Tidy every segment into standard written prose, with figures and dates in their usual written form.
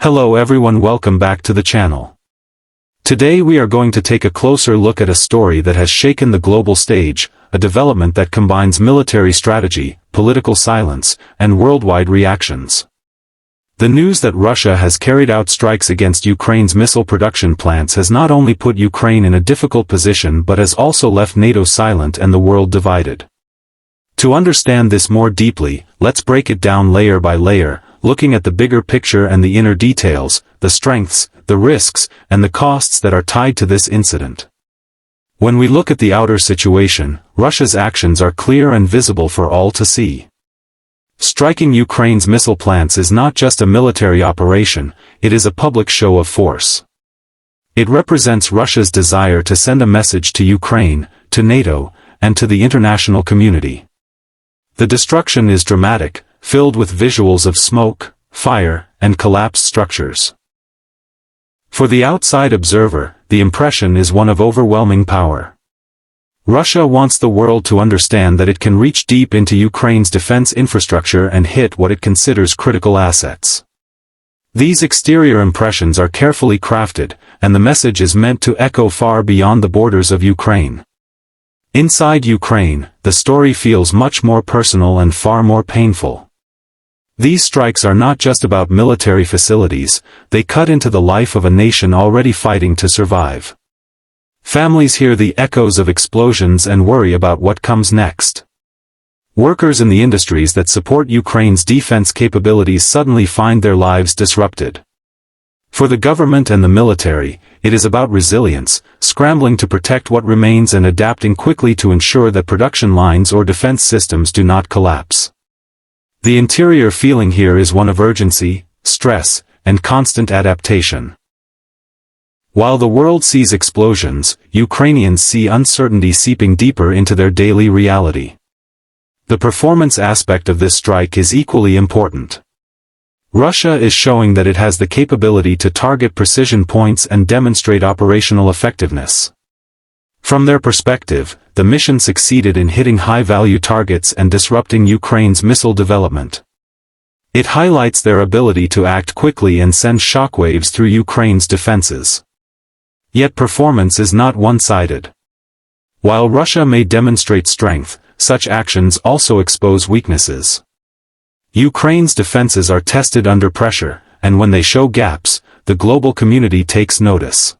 Hello everyone, welcome back to the channel. Today we are going to take a closer look at a story that has shaken the global stage, a development that combines military strategy, political silence, and worldwide reactions. The news that Russia has carried out strikes against Ukraine's missile production plants has not only put Ukraine in a difficult position but has also left NATO silent and the world divided. To understand this more deeply, let's break it down layer by layer, looking at the bigger picture and the inner details, the strengths, the risks, and the costs that are tied to this incident. When we look at the outer situation, Russia's actions are clear and visible for all to see. Striking Ukraine's missile plants is not just a military operation, it is a public show of force. It represents Russia's desire to send a message to Ukraine, to NATO, and to the international community. The destruction is dramatic, filled with visuals of smoke, fire, and collapsed structures. For the outside observer, the impression is one of overwhelming power. Russia wants the world to understand that it can reach deep into Ukraine's defense infrastructure and hit what it considers critical assets. These exterior impressions are carefully crafted, and the message is meant to echo far beyond the borders of Ukraine. Inside Ukraine, the story feels much more personal and far more painful. These strikes are not just about military facilities, they cut into the life of a nation already fighting to survive. Families hear the echoes of explosions and worry about what comes next. Workers in the industries that support Ukraine's defense capabilities suddenly find their lives disrupted. For the government and the military, it is about resilience, scrambling to protect what remains and adapting quickly to ensure that production lines or defense systems do not collapse. The interior feeling here is one of urgency, stress, and constant adaptation. While the world sees explosions, Ukrainians see uncertainty seeping deeper into their daily reality. The performance aspect of this strike is equally important. Russia is showing that it has the capability to target precision points and demonstrate operational effectiveness. From their perspective, the mission succeeded in hitting high-value targets and disrupting Ukraine's missile development. It highlights their ability to act quickly and send shockwaves through Ukraine's defenses. Yet performance is not one-sided. While Russia may demonstrate strength, such actions also expose weaknesses. Ukraine's defenses are tested under pressure, and when they show gaps, the global community takes notice.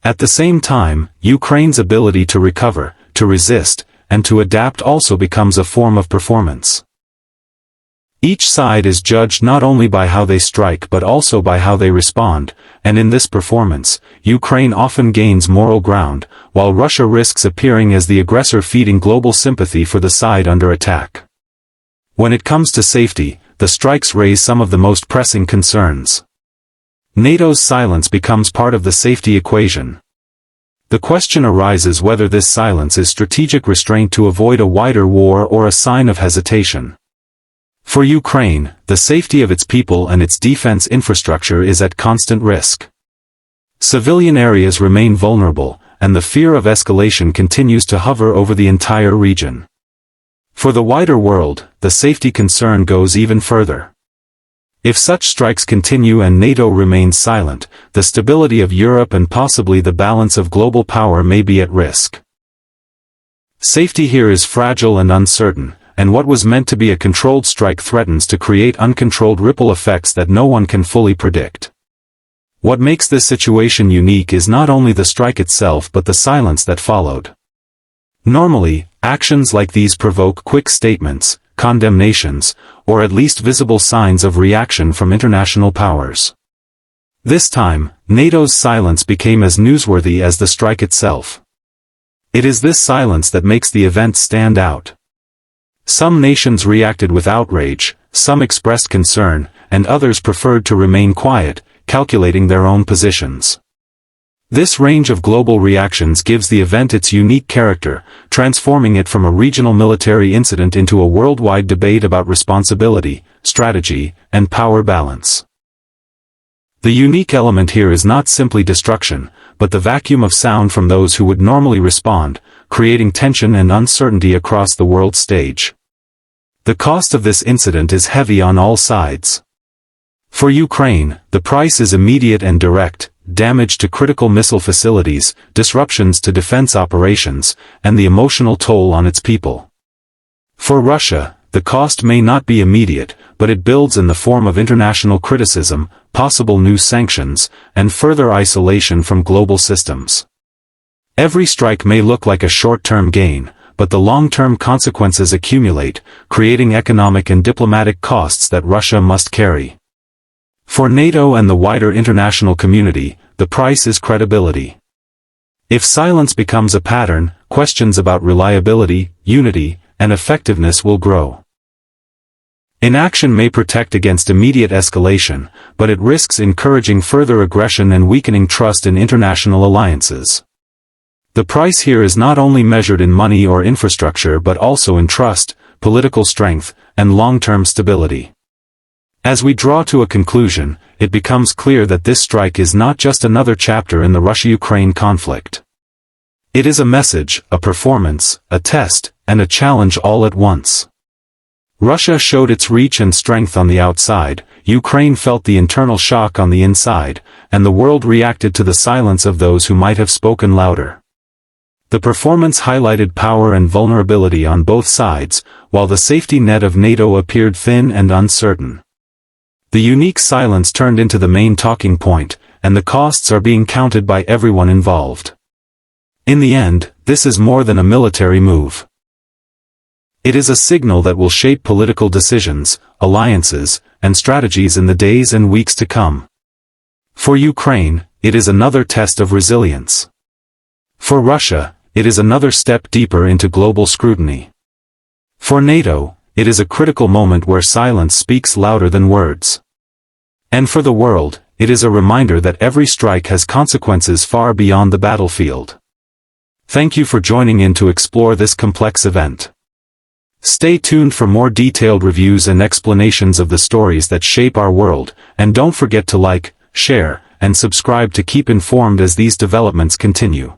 At the same time, Ukraine's ability to recover, to resist, and to adapt also becomes a form of performance. Each side is judged not only by how they strike but also by how they respond, and in this performance, Ukraine often gains moral ground, while Russia risks appearing as the aggressor, feeding global sympathy for the side under attack. When it comes to safety, the strikes raise some of the most pressing concerns. NATO's silence becomes part of the safety equation. The question arises whether this silence is strategic restraint to avoid a wider war or a sign of hesitation. For Ukraine, the safety of its people and its defense infrastructure is at constant risk. Civilian areas remain vulnerable, and the fear of escalation continues to hover over the entire region. For the wider world, the safety concern goes even further. If such strikes continue and NATO remains silent, the stability of Europe and possibly the balance of global power may be at risk. Safety here is fragile and uncertain, and what was meant to be a controlled strike threatens to create uncontrolled ripple effects that no one can fully predict. What makes this situation unique is not only the strike itself but the silence that followed. Normally, actions like these provoke quick statements, condemnations, or at least visible signs of reaction from international powers. This time, NATO's silence became as newsworthy as the strike itself. It is this silence that makes the event stand out. Some nations reacted with outrage, some expressed concern, and others preferred to remain quiet, calculating their own positions. This range of global reactions gives the event its unique character, transforming it from a regional military incident into a worldwide debate about responsibility, strategy, and power balance. The unique element here is not simply destruction, but the vacuum of sound from those who would normally respond, creating tension and uncertainty across the world stage. The cost of this incident is heavy on all sides. For Ukraine, the price is immediate and direct: damage to critical missile facilities, disruptions to defense operations, and the emotional toll on its people. For Russia, the cost may not be immediate, but it builds in the form of international criticism, possible new sanctions, and further isolation from global systems. Every strike may look like a short-term gain, but the long-term consequences accumulate, creating economic and diplomatic costs that Russia must carry. For NATO and the wider international community, the price is credibility. If silence becomes a pattern, questions about reliability, unity, and effectiveness will grow. Inaction may protect against immediate escalation, but it risks encouraging further aggression and weakening trust in international alliances. The price here is not only measured in money or infrastructure but also in trust, political strength, and long-term stability. As we draw to a conclusion, it becomes clear that this strike is not just another chapter in the Russia-Ukraine conflict. It is a message, a performance, a test, and a challenge all at once. Russia showed its reach and strength on the outside, Ukraine felt the internal shock on the inside, and the world reacted to the silence of those who might have spoken louder. The performance highlighted power and vulnerability on both sides, while the safety net of NATO appeared thin and uncertain. The unique silence turned into the main talking point, and the costs are being counted by everyone involved. In the end, this is more than a military move. It is a signal that will shape political decisions, alliances, and strategies in the days and weeks to come. For Ukraine, it is another test of resilience. For Russia, it is another step deeper into global scrutiny. For NATO, it is a critical moment where silence speaks louder than words. And for the world, it is a reminder that every strike has consequences far beyond the battlefield. Thank you for joining in to explore this complex event. Stay tuned for more detailed reviews and explanations of the stories that shape our world, and don't forget to like, share, and subscribe to keep informed as these developments continue.